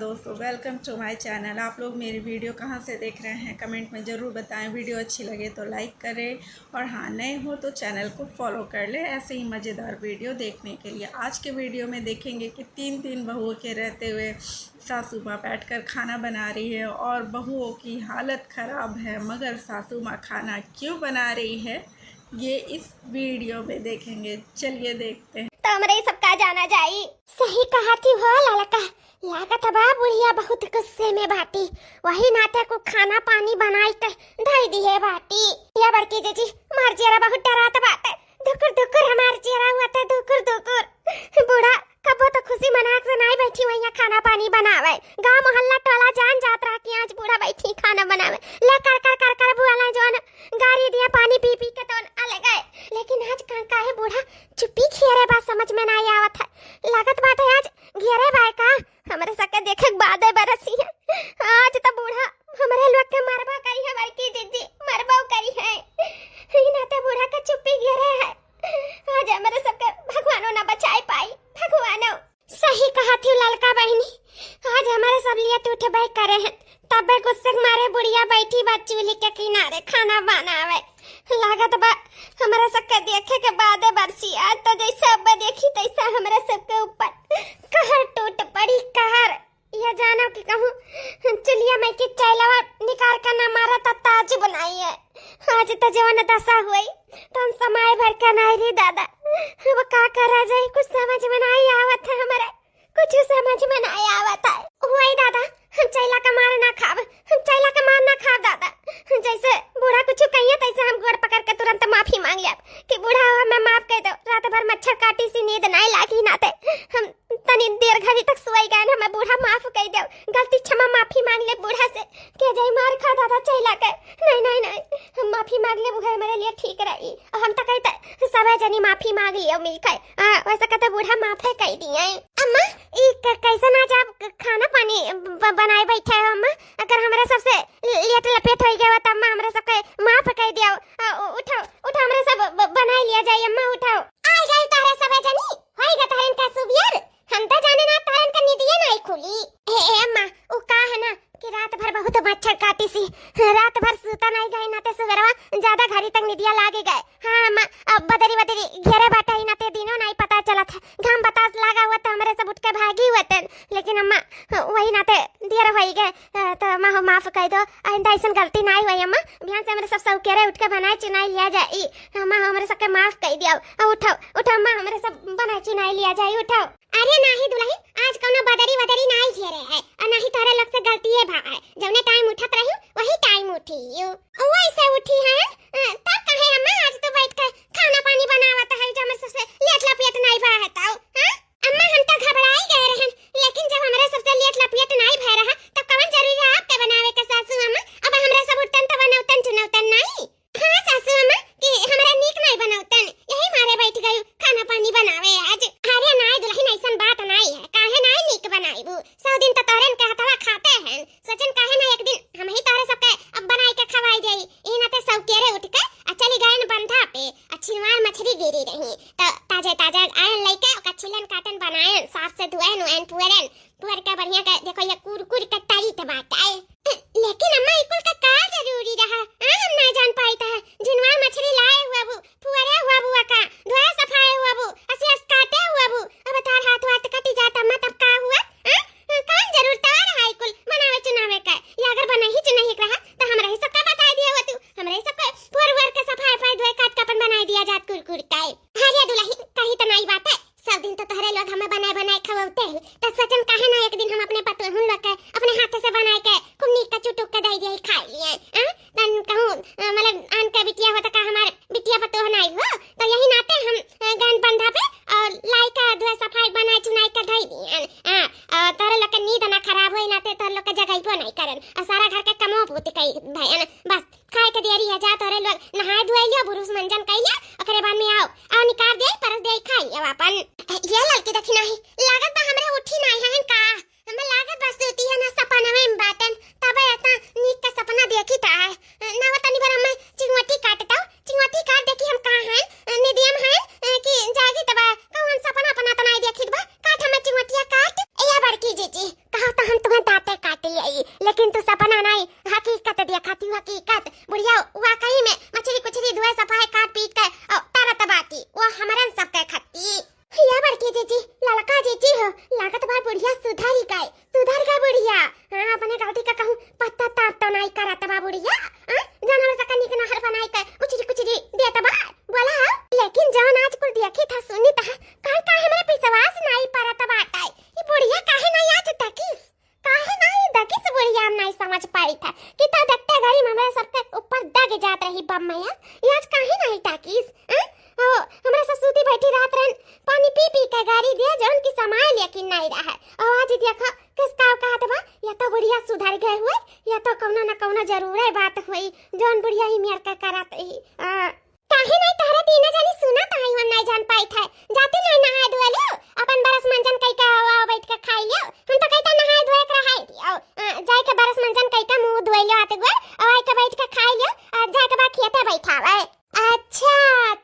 दोस्तों, welcome to my channel. आप लोग मेरी वीडियो कहाँ से देख रहे हैं कमेंट में ज़रूर बताएं। वीडियो अच्छी लगे तो लाइक करें और हाँ, नए हो तो चैनल को फॉलो कर लें ऐसे ही मज़ेदार वीडियो देखने के लिए। आज के वीडियो में देखेंगे कि तीन बहुओं के रहते हुए सासू माँ बैठकर खाना बना रही है और बहुओं की हालत ख़राब है, मगर सासू माँ खाना क्यों बना रही है ये इस वीडियो में देखेंगे। चलिए देखते हैं। तो हमरे सबका जाना जाई। सही कहा थी हो लड़का, लागत बा बुढ़िया बहुत गुस्से में बाटी। वही नाते को खाना पानी बनाई के धई दी है बाटी। या बड़की जीजी मार जेरा बहुत डरात बात है। दुकुर दुकुर हमार जेरा हुआ था, दुकुर दुकुर। बूढ़ा कबो तो खुशी मनाक से नहीं बैठी वही खाना पानी बनावे। गांव मोहल्ला टोला जान जात रहा कि आज बूढ़ा बैठी खाना बनावे। ले कर कर कर कर बुआला जोन गारी दिया पानी पी पी के तो अलग गए। लेकिन आज का है बूढ़ा चुप्पी खियरे बात समझ में नहीं आवत है। लागत बात है आज घेरे बाय का हमरे सके देखे बाद बरसी है। आज तो बूढ़ा हमरे लोग के मरबा करी है, बड़की जीजी मरबा करी है। ई नाते बूढ़ा का चुप्पी घेरे है। आज हमरे सबके भगवानो ना बचाई पाई। भगवानो सही कहा थी ललका बहनी, आज हमारे सब लिए टूटे बैठ करे हैं। तबे गुस्से मारे बुढ़िया बैठी बा चूल्हे के किनारे खाना बनावे। लागत बा हमारा सबके देखे के बाद बरसी। आज तो जैसा अब देखी तैसा हमारे सबके ऊपर कहर टूट पड़ी कहर। यह जानो कि कहूँ चुलिया में की चैलवा निकाल कर ना मारा तो ताज बनाई है। आज तो जवन दशा हुई तो समय भर का नहीं रे दादा। अब का करा जाए, कुछ समझ में नहीं आवत है। हमारे कुछ समझ में नहीं आवत है। वही दादा हम चैला का मार ना खाब, हम चैला का मार ना खाब दादा। जैसे बूढ़ा कुछ कहिए तैसे हम गोड़ पकड़ के तुरंत माफी मांग लिया कि बूढ़ा हमें माफ कर दो। रात भर मच्छर काटी सी नींद नहीं लागी नाते हम तनी देर घड़ी तक सोई गए। हमें बूढ़ा माफ कर दो, गलती क्षमा माफी मांग ले बूढ़ा से। के जाई मार खा दादा चैला के। नहीं नहीं नहीं, हम माफी मांग ले, बूढ़ा हमारे लिए ठीक रही। हम तो कहते सब जनी माफी मांग लियो मिलकर। वैसे कहते बूढ़ा माफ कर दिए। अम्मा कैसे ना जब खाना पानी बनाए बैठे हो अम्मा, अगर हमारे सबसे लेट लपेट हो गया तो अम्मा हमारे सबके माफ कर दियो। उठाओ उठाओ, हमारे सब बनाए लिया जाए। अम्मा उठाओ। आ गए तारे सब जनी होएगा तारन का सुबियर। हम तो जाने ना तारन का निदिया नहीं खुली। ए अम्मा ओ का है ना कि रात भर बहुत मच्छर काटी सी, रात भर सूता नहीं गए नाते सुबरवा ज्यादा घड़ी तक निदिया लागे गए। हां अम्मा अब बदरी बदरी घेरे बाटा ही नाते दिनों नहीं पता चला था। घाम बतास लगा हुआ था, हमारे सब उठ के भागी हुए थे। लेकिन अम्मा वही नाते देर हो गए तो अम्मा माफ कर दो। आइंदा ऐसा गलती नहीं हुई अम्मा। ध्यान से हमारे सब सौकेरे उठ के बनाए चुनाई लिया जाए। अम्मा हमारे सबके माफ कर दिया। उठाओ उठाओ अम्मा, हमारे सब बनाए चुनाई लिया जाए। उठाओ। अरे नहीं दुल्हन, आज कोनो बदरी बदरी नहीं घेरे है और नहीं तारे लोग से गलती है भाई। जबने टाइम उठत रही वही टाइम उठी वैसे उठी है। तब कहे अम्मा आज तो बैठ कर खाना पानी बनावत है जब मैं सबसे लेट लपेट नहीं भा है तो। हां अम्मा हम तो घबराई गए रहन, लेकिन जब हमारे सबसे लेट लपेट नहीं भा रहा तब कौन जरूरी है आपके बनावे के सासू अम्मा। अब हमरे सब उठतन तो बनौतन चुनौतन नहीं। हां सासू अम्मा कि हमरे नीक नहीं बनौतन, यही मारे बैठ गई खाना पानी बनावे आज। अरे नहीं दुल्हन ऐसन बात नहीं है, काहे नहीं नीक बनाईबू। 100 दिन तो तोरन के हथवा खाते हैं। सोचन काहे ना एक दिन हम ही तारे सबके अब बनाई के खवाई देई। ई नाते सब केरे उठ के चली गए बंधा पे छिलवार मछली गिरी रही तो ताजे ताजा आयन लेके ओका छिलन काटन बनाए, साफ से धुआन नुआन पुअर के बढ़िया के देखो ये कुरकुर के तरी ते बात है। लेकिन अम्मा इकुल का का जरूरी रहा। हम ना जान पाई था जिनवार मछली लाए हुआ बू पुअरे हुआ बुआ का धुआ सफाए हुआ बू असी काटे हुआ बू। अब तार हाथ वात कटी जाता अम्मा तब का हुआ। कौन जरूरत है इकुल बनावे चुनावे का। या अगर बना ही चुनाही रहा तो हमरा ही सबका बता दिया हो तू। हमरा ही सबका पुअर के सफाई पाई धुए काट के अपन बनाई दिया जात कुरकुर का। हां दुल्हन कही तो नहीं बात है। सब दिन तो तहरे लोग हमें बनाए बनाए खवाते हैं तो सचन काहे ना एक दिन हम अपने पतोहन लोग के अपने हाथ से बनाए के खूब नीक का चुटुक के दई दिए खा लिए। तन कहूं मतलब आन का बिटिया होता का हमारे बिटिया पतोहन आई हो तो यही नाते हम गन बंधा पे और लाई का धुआ सफाई बनाए चुनाई के दई दिए। तोरे लोग के नींद ना खराब होई नाते तोरे लोग के जगइबो नहीं करन और सारा घर के कमो पूत कई भयन बस खाए के देरी है। जा तोरे लोग नहाए धोए लियो, बुरुस मंजन कइया, ओकरे बाद में आओ निकाल दे परस दे खाई अब अपन। ये लड़की देखी नहीं लागत बा हमरे उठी नहीं है का। हमें लागत बस होती है ना सपना में बातन तबे इतना नीक का सपना देखी ता ना वतनी पर हम चिंगवटी काटता चिंगवटी काट देखी हम कहां हैं निदियम है कि जागी तबा कौन सपना अपना तो नहीं देखी बा काट हम चिंगवटिया काट। ए बड़की जीजी कहा तो हम तुम्हें लेकिन तू सपना नहीं हकीकत दिया खाती हकीकत बुढ़िया वाकई में मछली कुछली धुए सफाई काट पीट के तरत बाटी वो हमारन सब के खाती या बड़की जीजी लड़का जीजी हो लागत बा बुढ़िया सुधारी का बुढ़िया हां अपने गलती का कहूं पत्ता ताप तो नहीं करत बा बुढ़िया जानवर सका निक नहर बनाई के कुछरी देत बा बोला लेकिन जौन आज कुल देखी था सुनी था का हमरे विश्वास नहीं परत बाटे ई बुढ़िया काहे नहीं आज तकिस काहे नहीं दकिस बुढ़िया हम नहीं समझ पाई था कि तो देखते घरी हमरा सबके ऊपर दग जात रही बम मैया ई आज काहे नहीं तकिस हमरा ससुती बैठी रात रन पानी पी पी के गाड़ी दिया जौन की समाल यकीन नहीं रहा आवाज देखा किसका कहत बा या तो बुढ़िया सुधर गए हुए या तो कौनो न कौनो जरूर बात हुई जौन बुढ़िया ही मेर का करत ही काहे नहीं तारे तीन जनी सुना त हम नहीं जान पाई था जाते नहीं नहाए धोए लो अपन बरस मंजन कई का बैठ के खाई लियो हम तो कहता नहाए धोए के रहाई दियो जाय के बरस मंजन कई का मुंह धोए लियो आते गुर और आय के बैठ के खाई लियो और जाय के बाद खेते बैठावे अच्छा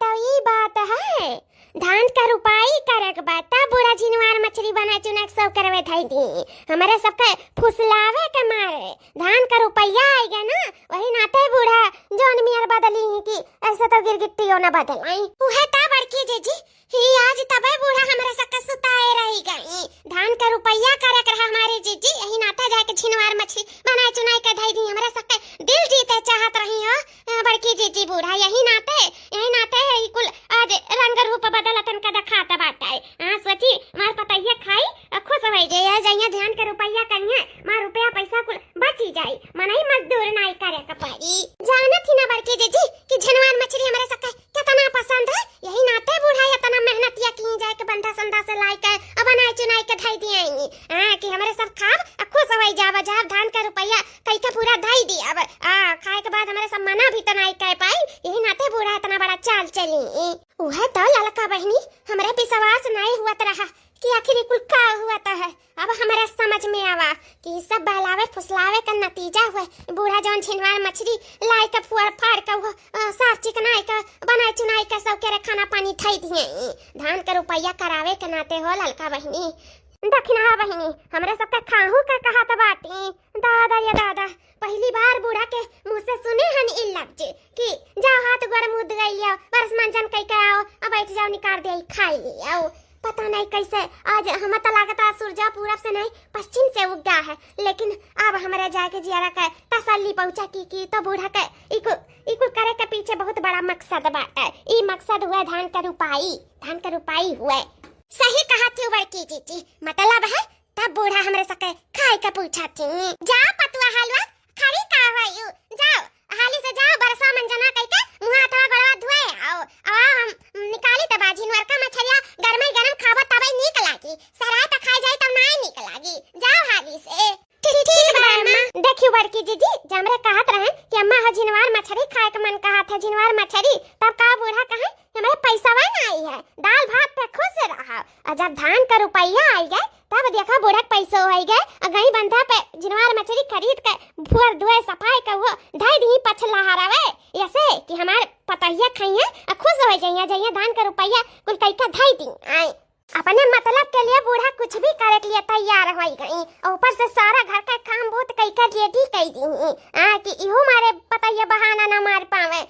तो ये बात है धान का रुपाई करक बाता बुरा जिनवार मछली बना चुनक सब करवे थाई दी हमारे सबके फुसलावे के मारे धान का रुपया आएगा ना वही नाते बूढ़ा जोन मियार बदली ही की ऐसा तो गिरगिट्टियों न बदलाई उहे ता बड़की जीजी ही आज तबे बूढ़ा हमारे सबके सुताए रही गई धान का रुपया करक रहा हमारे जीजी यही नाते जाके छिनवार मछली बना चुनाई के धाई दी हमारे सबके दिल जीते चाहत रही हो बड़की जीजी बूढ़ा यही नाते ही कुल आज रंग रूप बदलतन का दिखाता बाटा है हां सोची मार पतैया खाई खुश हो जाए जाइए ध्यान के रुपया करिए मार रुपया पैसा कुल बची जाए मनई मजदूर नहीं करे का पड़ी जानत ही ना बड़की जीजी कि झनवार मछली हमारे सबके कितना पसंद है यही नाते बूढ़ा इतना मेहनत या की जाए के बंधा संधा से लाई के बनाई चुनाई के धाई दिएंगी हां कि हमारे सब खाब खुश हो जावा जाब धान का रुपया कई का पूरा धाई दी अब खाए के बाद हमारे सब मना भी तो नहीं कह पाई यही नाते बूढ़ा इतना बड़ा चाल चली वह तो लड़का बहनी हमारे विश्वास नहीं हुआ रहा कि आखिर कुल का हुआ है अब हमारे समझ में आवा कि सब बहलावे फुसलावे का नतीजा हुआ बूढ़ा जौन छिनवार मछली लाई का फुआर फाड़ का वो साफ चिकनाई का बनाई चुनाई का सब के खाना पानी खाई दिए धान का रुपया करावे के नाते हो लड़का बहनी दक्षिणा बहनी हमरे सबके खाहू का कहा था बाटी दादा या दादा पहली बार बूढ़ा के मुंह से सुने हन इ लफ्ज कि जाओ हाथ गोड़ मुंह धोइयो बरस मंजन कई के आओ अब बैठ जाओ निकाल दे खाई लियो पता नहीं कैसे आज हम तो लागता सूरज पूरब से नहीं पश्चिम से उगा है लेकिन अब हमारे जाके जियारा का तसल्ली पहुंचा की तो बूढ़ा के इको करे के पीछे बहुत बड़ा मकसद बात है ई मकसद हुआ धान का रुपाई हुआ सही कहा थी बड़की जीजी मतलब है तब बूढ़ा हमरे सके खाए का पूछा थी जा पतवा हलवा खड़ी का हुआ जाओ हाली से जाओ बरसा मंजना कई के मुंह हाथ गड़वा धोए आओ हम निकाली तबा झिनवर का मछलिया गरम खावा तबे निक लागी सराय त खा जाए तब नहीं निक लागी जाओ हाली से ठीक बा अम्मा देखियो बड़की जीजी हमरे कहत रहे कि अम्मा ह झिनवार मछली खाए के मन कहा था झिनवार मछली तब का बूढ़ा कहे हमारे पैसा नहीं आई है दाल भात पे खुश रहा और जब धान का रुपया आई गए तब देखा बूढ़ा पैसा हो गए और गई बंधा पे झिनवार मछली खरीद के भुअर धोए सफाई का वो धाई दी पछला हरावे ऐसे कि हमारे पतैया खाइए और खुश हो जाइए धान का रुपया कुल कई का धाई दी आई अपने मतलब के लिए बूढ़ा कुछ भी करे के लिए तैयार हो गई और ऊपर से सारा घर का काम बहुत कई का रेडी कई दी कि इहो मारे पतैया बहाना ना मार पावे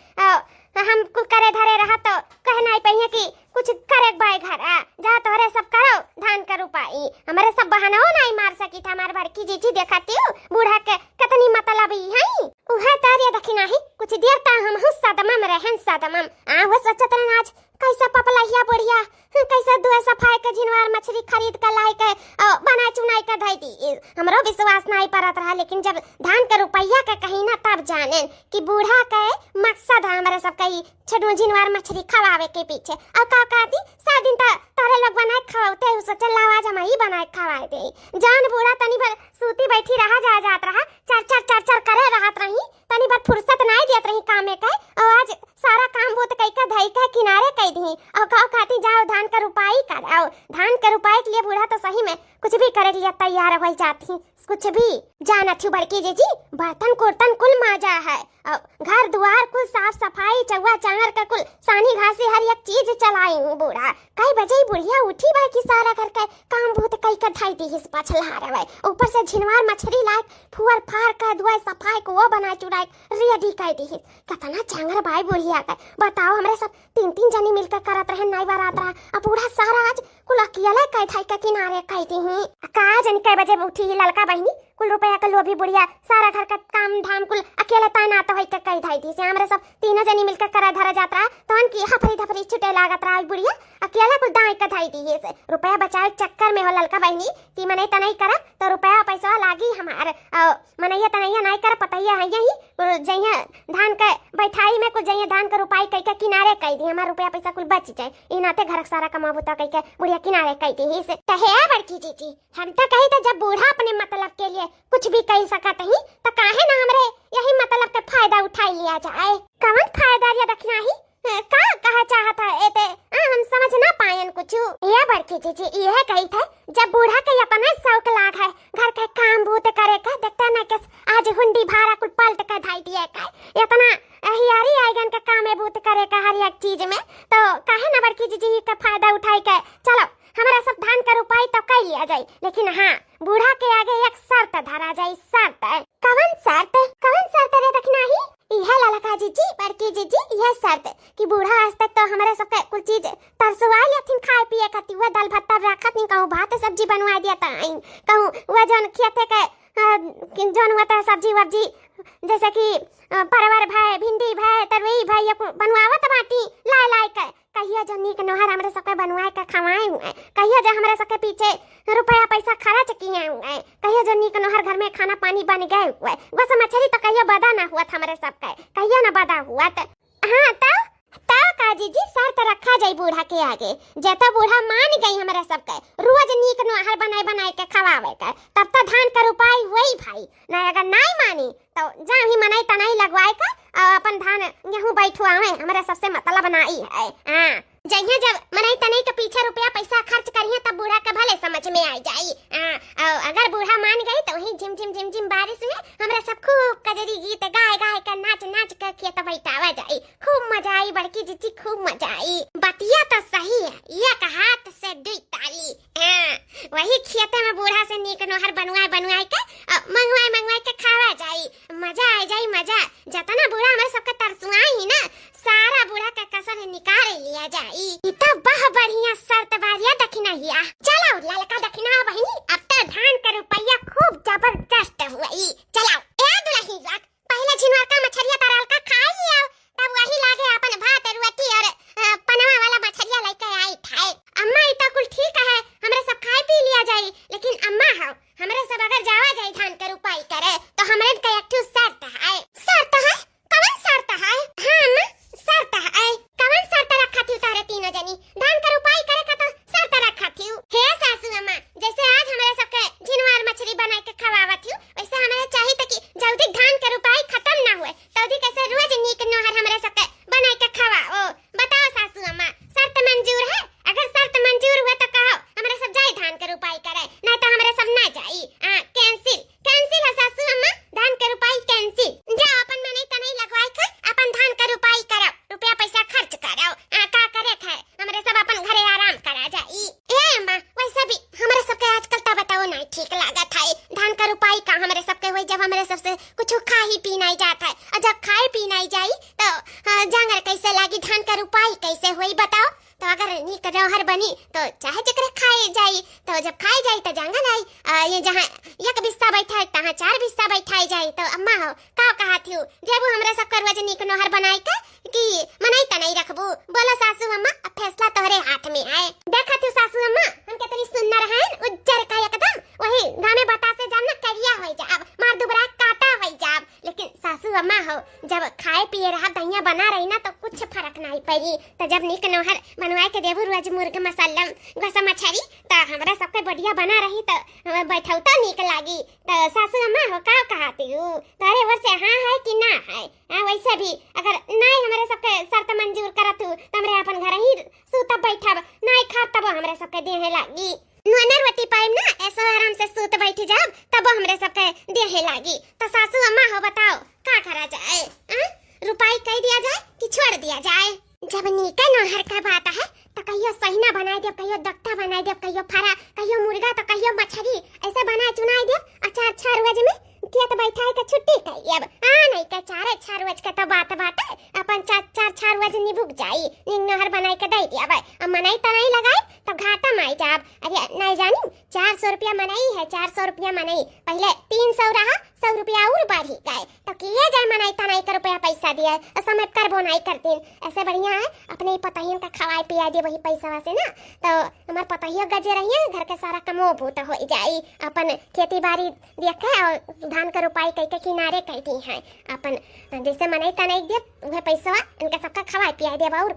हम कुछ करे धरे रहा तो कहना ही पहिए कि कुछ करे बाय घर जा तोरे सब करो धान का रुपाई हमारे सब बहाना नहीं मार सकी था हमारे बड़की जीजी देखती हूँ बूढ़ा के कितनी मतलब ही है उहे तारे दखिना ही कुछ देर ता हम सदमम रहन सदमम वो सोचत रहे आज कैसे पपलैया बढ़िया कैसे दुए सफाई के झिनवार मछली खरीद के लाई के बना चुनाई के धई दी हमरो विश्वास नहीं परत रहा लेकिन जब धान का रुपया के कहीं ना तब जाने कि बूढ़ा के मकसद है हमारे सब कई छठो झिनवार मछली खवावे के पीछे और का कहती सात दिन तक तारे लोग बनाए खवाते हो सोचल लावाज हम ही बनाए खवाए दे जान बूढ़ा तनी भर सूती बैठी रहा जात रहा चर करे रहत रही तनी भर फुर्सत नहीं देत रही कामे के और आज सारा काम बहुत कई का धई के किनारे कई दी और का कहती जाओ धान का रुपाई कराओ धान का रुपाई के लिए बूढ़ा तो सही में कुछ भी करे लिए तैयार हो जाती कुछ भी जाना थी बड़की जीजी बर्तन कुर्तन कुल माजा है, अब घर द्वार कुल साफ सफाई चौवा चांगर का कुल सानी घासी हर एक चीज चलाई हूँ बूढ़ा। कई बजे बुढ़िया उठी भाई कि सारा घर का काम भूत कई का ढाई दी हिस पछला रहे, ऊपर से झिनवार मछली लाए फुअर फार का दुआ सफाई को वो बना चुराई रेडी कर दी हिस। कितना चांगर भाई बुढ़िया का बताओ, हमरे सब तीन तीन जनी मिलकर करत रहे नाई बारात रहा, अब बूढ़ा सारा आज कुल अकेला कई ढाई का किनारे कई दी हूँ। का जन कई बजे उठी लड़का बहनी कुल रुपया का लोभी बुढ़िया सारा घर का काम धाम कुल अकेले तैनात होई के कई धाई थी से हमरे सब तीनों जनी मिलकर करा धरा जात रहा, तहन की हफरी धफरी छुटे लागत रहा बुढ़िया अकेला कुल दाई का धाई दी से रुपया बचाए चक्कर में हो ललका बहनी ती मने तनई करब तो रुपया पैसा लागी हमार मनैया तनैया नहीं कर पतैया है यही जइया धान के बैठाई में कुल जइया धान का रुपया कई के किनारे कई दी हमार रुपया पैसा कुल बच जाए ई नाते घर सारा कमाबूता कई के बुढ़िया किनारे कई दी से कहे बड़की जी हम तो कही तो जब बूढ़ा अपने मतलब के लिए कुछ भी कह सकत ही तो काहे ना हमरे यही मतलब के फायदा उठा लिया जाए। कौन फायदा या रखना ही का कहा चाहता है एते हम समझ ना पायन कुछ। ये बड़की जी ये कही थे जब बूढ़ा के अपना शौक लाग है घर के काम भूत करे का देखता ना के आज हुंडी भाड़ा कुल पलट के ढाई दिए का इतना हियारी आईगन का काम भूत करे का हर एक चीज में तो काहे ना बड़की जी का फायदा उठाई के चलो हमारा सब धान का रुपया तो कर लिया जाए, लेकिन हाँ बूढ़ा के आगे एक शर्त धरा जाए। शर्त कौन शर्त रे रखना ही यह ललका जी बड़की जी यह शर्त कि बूढ़ा आज तक तो हमारे सब कुछ चीज तरसवा लेथिन खाए पिए खाती हुआ दाल भात रखत नहीं कहूँ भात सब्जी बनवा दिया कहूँ वह जौन खेते के जौन हुआ था सब्जी वब्जी जैसे कि परवर भाई भिंडी भाई तरवई भाई बनवावत बाटी लाए लाए के कहिया जो नीक नोहर हमरे सबके बनवाए के खवाए हुए, कहिया जो हमरे सबके पीछे रुपया पैसा खर्च किए हुए, कहिया जो नीक नोहर घर में खाना पानी बन गए हुए, बस मछली तो कहिया बदा ना हुआ था हमरे सबके कहिया ना बदा हुआ तो हाँ तब काजी जी शर्त रखा जाए बूढ़ा के आगे जैसा बूढ़ा मान गई हमारे सबके रोज नीक नोहर बनाए के खवावे के तब तक धान का रुपया वही भाई ना अगर नहीं मानी तो जहाँ ही मनाई तनाई लगवाए का अपन धान गेहूं बैठुआवे हमारे सबसे मतलब नहीं है। हाँ जइया जब मनाई तनाई के पीछे रुपया पैसा खर्च करिए तब बूढ़ा के भले समझ में आ जाई। अगर बूढ़ा मान गई तो वही झिम झिम बारिश में हमरा सब खूब कजरी गीत गाए के नाच के खेत बैठावा जाई, खूब मजा आई बड़की जी खूब मजा आई। बतिया तो सही है ये हाथ से दुई ताली वही खेते में बूढ़ा से नीक नोहर बनवाए के मंगवाए के खावा जाई, मजा आ जाई मजा जतना बूढ़ा हमारे सबके तरसुआई ही ना सारा बूढ़ा का कसर निकाल लिया जाई। इतना बहुत बढ़िया शर्त बारिया दखिना हिया चलो ललका दखिना बहनी अब तो धान का रुपया खूब जबरदस्त हुई। चलो ए दुल्ही रात पहले झिनवा का मछरिया तराल का खा लिया तब वही लागे अपन भात रोटी और पनवा वाला मछरिया लेके आई खाए। अम्मा इतना कुल ठीक है हमरे सब खाए पी लिया जाई, लेकिन अम्मा हो हमरे सब अगर जावा जाई धान का रुपया करे तो हमरे का एक ठो शर्त है। कौन शर्त है? हाँ अम्मा शर्त है। कौन शर्त रखा थी तारे तीनों जनी धान का रुपया करे का तो शर्त रखा थी। हे सासू अम्मा जैसे आज हमारे सबके झिनवार मछली बना के खवावा थी वैसे हमें चाहिए था कि जल्दी धान का रुपया खत्म ना हुए तभी कैसे रोज नीक नोहर हमारे सबके बना के खवाओ। बताओ सासू अम्मा शर्त मंजूर है? अगर शर्त मंजूर हुआ तो कहो हमारे सब जाए धान का रुपया करे नहीं तो हमारे सब ना जाई। कैंसिल है सासू अम्मा धान का रुपया कैंसिल। जाओ अपन मने तनई लगवाई के अपन धान का रुपया करो रुपया पैसा खर्च करो का करे है हमारे सब अपन घरे आराम करा जाई। ए अम्मा वैसे भी हमारे सबके आजकल तो बताओ नहीं ठीक लागत है धान का रुपया का हमारे सबके वही जब हमारे सबसे कुछ खा ही पी नहीं जाता है और जब खाए पी नहीं जाई तो जांगर कैसे लागी धान का रुपया कैसे हुई बताओ। तो अगर नीक नोहर बनी तो चाहे जकरे खाए जाई तो जब खाए जाई तो जांगन आई ये जहाँ एक बिस्सा बैठा है तहाँ 4 बिस्सा बैठाई जाई। तो अम्मा हो का कहा थी जब हमरे सब करवा जे नीक नोहर बनाई के कि मनाई तनाई रखबू। बोलो सासू अम्मा अब फैसला तोहरे हाथ में है। देखा थी सासू अम्मा हम कितनी सुंदर हैं उज्जर का एकदम वही घामे बतासे जाम ना करिया हो जाब मार दुबरा काटा हो जाब, लेकिन सासू अम्मा हो जब खाए पिए रहा दहिया बना रही ना तो कुछ फर्क नहीं पड़ी तो जब नीक नोहर बनवाए के देबू रोज मुर्गा मसाला गोसा मछली तो हमरा सबके बढ़िया बना रही तो बैठौता नीक लागी। तो सासू अम्मा हो का कहती हूँ तारे वर से हाँ है कि ना है। वैसे भी अगर नहीं हमारे सबके शर्त मंजूर करत हूँ तो हमरे अपन घर ही सूता बैठब नहीं खा तब हमरे सबके देह लागी। नुना रोटी पाइम ना ऐसा आराम से सूत बैठ जाब तब हमरे सबके देहे लागी। तो सासू अम्मा हो बताओ का करा जाए? रुपाई कह दिया जाए कि छोड़ दिया जाए? जब नीके नहर का बात है तो कहियो सहीना बनाई दे, कहियो दक्ता बनाई दे, कहियो फरा, कहियो मुर्गा, तो कहियो मछली, ऐसे बना चुनाई दे। अच्छा 4 रोज में खेत बैठाए के छुट्टी कही अब नहीं के 4 रोज के तो बात अपन 4 रोज निभुक जाई। नहर बनाई के दे दिया भाई। अब मनाई तो नहीं लगाई तो घाटा माई जाब। अरे नहीं जानी 400 रुपया मनाई है, 400 रुपया मनाई, पहले 300 रहा, 100 रुपया और बढ़ी गए तो किए जाए मनाई तनाई का रुपया पैसा दिया समय करबो नहीं करती। ऐसे बढ़िया है अपने पतहियन का खवाए पिया दे वही पैसा से ना, तो हमार पतहिया गजे रहिए घर के सारा कमो भूत हो जाई। अपन खेती बाड़ी देखे और धान का रुपाई कह के किनारे कह दी है अपन जैसे मनाई तनाई दे वह पैसा इनके सबका खवाए पिया दे और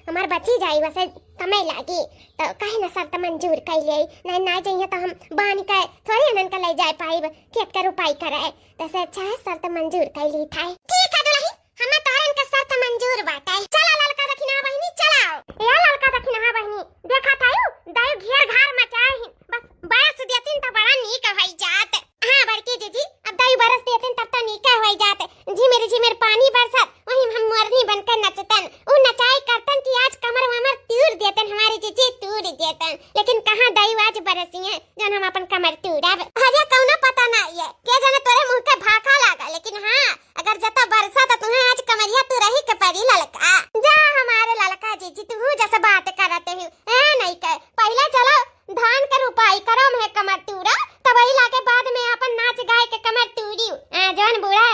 हमार बची जाई वैसे कमाई लागी। तो कहे ना शर्त मंजूर कर ले नहीं ना चाहिए तो हम बानी के थोड़ी अनन का ले जाए पाई खेत का रुपाई करे। तैसे अच्छा है शर्त मंजूर कर ली था। ठीक है दुल्हन हम तोरन के शर्त मंजूर बाटे। चला ललका दखिना बहिनी चलाओ। या ललका दखिना बहिनी देखा थायु दायु घेर घार मचाए ही बस बरस देतिन तो बड़ा नीक होई जात। हां बड़की जीजी अब दायु बरस देतिन तब तो नीक होई जात। झिमेर पानी बरसत वही हम मोरनी बनकर नचतन उ नचाई करतन कि आज कमर वमर तूर देतन हमारी जीजी तूर देतन। लेकिन कहां दायु आज बरसी है जन हम अपन कमर तूरब। अरे कौनो पता ना ये के जाने तोरे मुंह के भाखा लागा। लेकिन हां अगर जता बरसा तो तुम्हें आज कमरिया तू रही के परी ललका। जा हमारे ललका जीजी तू जैसे बात करते हो नहीं कर पहले चलो धान का रुपाई करो मैं कमर तूरा तब ही लाके बाद में अपन नाच गाय के कमर तूरी जौन बुरा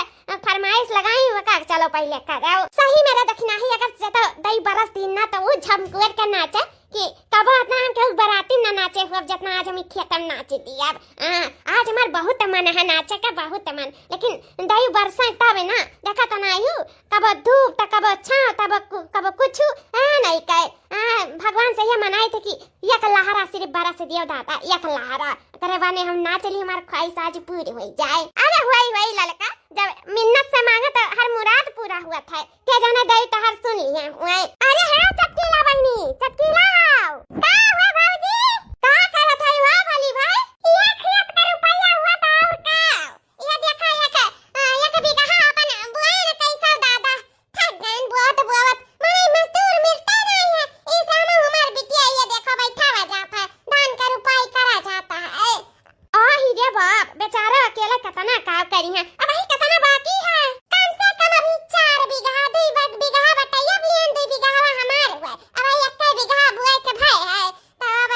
फरमाइश लगाई वो कर चलो पहले करो। सही मेरा दखना ही अगर जता दई बरस दिन ना तो वो झमकुर के नाचे कि कब अपना हम केहू बराती ना नाचे हुआ जितना आज हम खेतन नाच दिया। आज हमार बहुत मन है नाचे का बहुत मन। लेकिन दई बरसा तब ना देखा तो नहीं कब धूप तो कब छाव तब कब कुछ नहीं कहे। भगवान से ये मनाए थे कि एक लहरा सिर्फ बरस दियो दादा एक लहरा करे बाने हम नाच ली हमार ख्वाहिश आज पूरी हो जाए। अरे हुई ललका जब मिन्नत से मांगा तो हर मुराद पूरा हुआ था। क्या जाने दई तो हर सुनी है। अरे हाँ चटकीला बहनी चटकीला का हुआ भाऊजी का करत है हुआ भली भाई? ये खेत का रुपया हुआ था और का ये देखा एक बीघा अपन बुआई रे कैसा दादा थक गए बहुत मैं मजदूर मिलता नहीं है। इस समय हमार बिटिया ये देखो बैठा हुआ जाता है धान का रुपया करा जाता है। ही रे बाप बेचारा अकेला कितना काम करी है अब ही कितना बाकी है। कम से कम अभी 4 बीघा 2 बीघा बताइए बिलियन 2 बीघा हमारे हुए अब एक बीघा बुआई के भाई है तब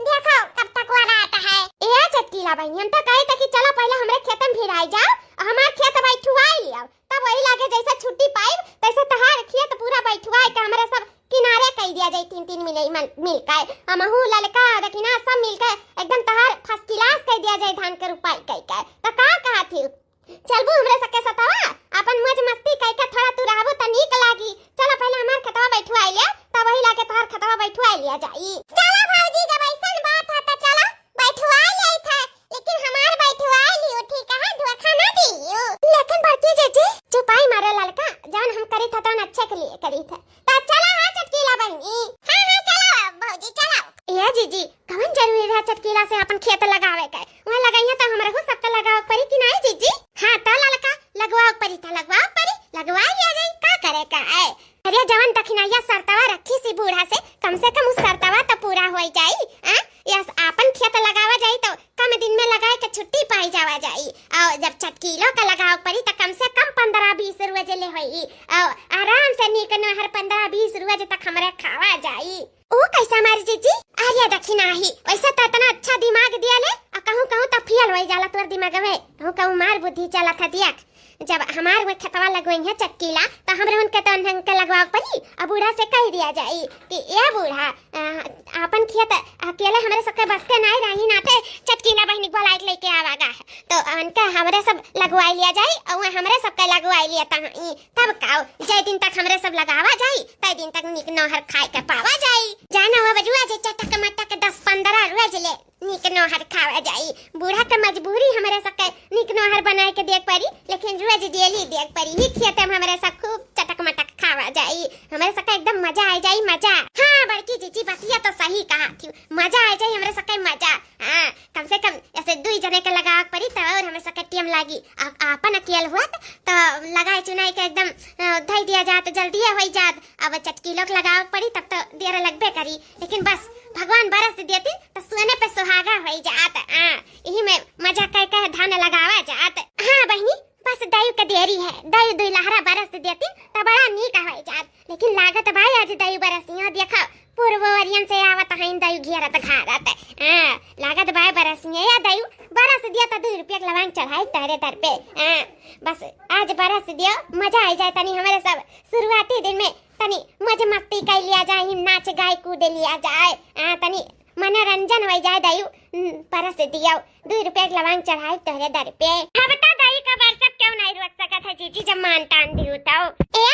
देखो कब तक वो आता है। ए चटकीला भाई हम तो कहे थे कि चलो पहले हमारे खेत में फिर आई जाओ हमार खेत बैठुआई लियो तब वही लागे जैसे छुट्टी पाई तैसे तहार खेत पूरा बैठुआई के हमारे सब किनारे कह दिया जाए 3 मिलकर हमहू ललका दखिना सब मिलकर एकदम तहार फर्स्ट क्लास कह दिया जाए धान के रुपया कह के। तो का कहा थी चलबू हमरे सके सतावा अपन मौज मस्ती कह के थोड़ा तू रहबो त नीक लागी। चलो पहले हमार खेतवा बैठुआई ले तब वही लाके तहार खेतवा बैठुआई लिया जाई। चलो भौजी जब ऐसन बात है तो चलो बैठुआई ले था लेकिन हमार बैठुआई लियो ठीक है धोखा ना दियो। लेकिन बड़की जीजी चुपाई मारे ललका जान हम करी था तो अच्छे के लिए करी था तो चलो हां चटकीला बहनी। हां चलो भौजी चलो। ये जीजी कौन जरूरी है चटकीला से अपन खेत लगावे के वहां लगाइए तो हमरे को सबका लगाव परी कि नहीं जीजी? हां तो ललका लगवाओ परी तो लगवाओ परी लगवा लिया जाए का करे का है। अरे जवन तखिनाया सरतवा रखी सी बूढ़ा से कम उस सरतवा तो पूरा हो जाई। यस अपन खेत लगावा जाई तो कम दिन में लगाए के छुट्टी पाई जावा जाई और जब चटकीलो का लगाव पड़ी तो कम से कम 15-20 रोज ले होई और आराम से निकनो हर 15-20 रोज तक हमरे खावा जाई। ओ कैसा मारी जीजी? अरे दखिना ही वैसे तो इतना अच्छा दिमाग दिया ले और कहूं तो फियल होई जाला तोर दिमाग में कहूं मार बुद्धि चला था देख। जब हमार वो खेतवा लगवई है चटकीला तो हमरे उनके तो ढंग के लगवाव पड़ी अब बूढ़ा से कह दिया जाई कि ये बूढ़ा अपन खेत अकेले हमरे सबके बस के नहीं रही नाते चटकीला बहनी को लाइट लेके आवागा है तो उनका हमरे सब लगवाई लिया जाई और हमरे सबके लगवाई लिया तब काओ जे दिन तक हमरे सब लगावा जाई तै दिन तक निक नहर खाए के पावा जाई। जाना वो बजुआ जे चटक मटक 10-15 रोज ले निक नहर खावा जाई। बूढ़ा के मजबूरी हमरे सबके निक नहर बनाए के देख पड़ी लेकिन रोज डेली देख पड़ी ही खेत में हमरे सब खूब चटक मटक खावा जाई हमरे सबके एकदम मजा आ जाई मजा। हां बड़की जीजी बतिया तो सही कहा थी मजा आ जाई हमरे सबके मजा। दियल हुआ तो लगाए चुनाई के एकदम धई दिया जात जल्दी हो जात। अब चटकी लोग लगाव पड़ी तब तो देर लगबे करी, लेकिन बस भगवान बरस देती तो सोने पे सुहागा हो जात। यही में मजा कह धान लगावा जात। हाँ बहनी बस दयु का देरी है, दयु दुई लहरा बरस देती तो बड़ा नीक हो जात। लेकिन लागत भाई आज दयु बरसिया देखा पूर्व वरियन से आवत हईन दयु घेरत घारत। लागत भाई बरसिया या दयु बरस दिया तो 2 रुपया लवांग चढ़ाई तहरे दर पे। बस आज बरस दियो मजा आ जाए, तनी हमारे सब शुरुआती दिन में तनी मजे मस्ती कर लिया जाए, नाच गाय कूद लिया जाए, तनी मनोरंजन हो जाए। दयु बरस दियो 2 रुपया लवांग चढ़ाई तहरे दर पे। हाँ बता दयु का बरसत क्यों नहीं रुक सकत है जीजी जब मान टान दियो तो। ए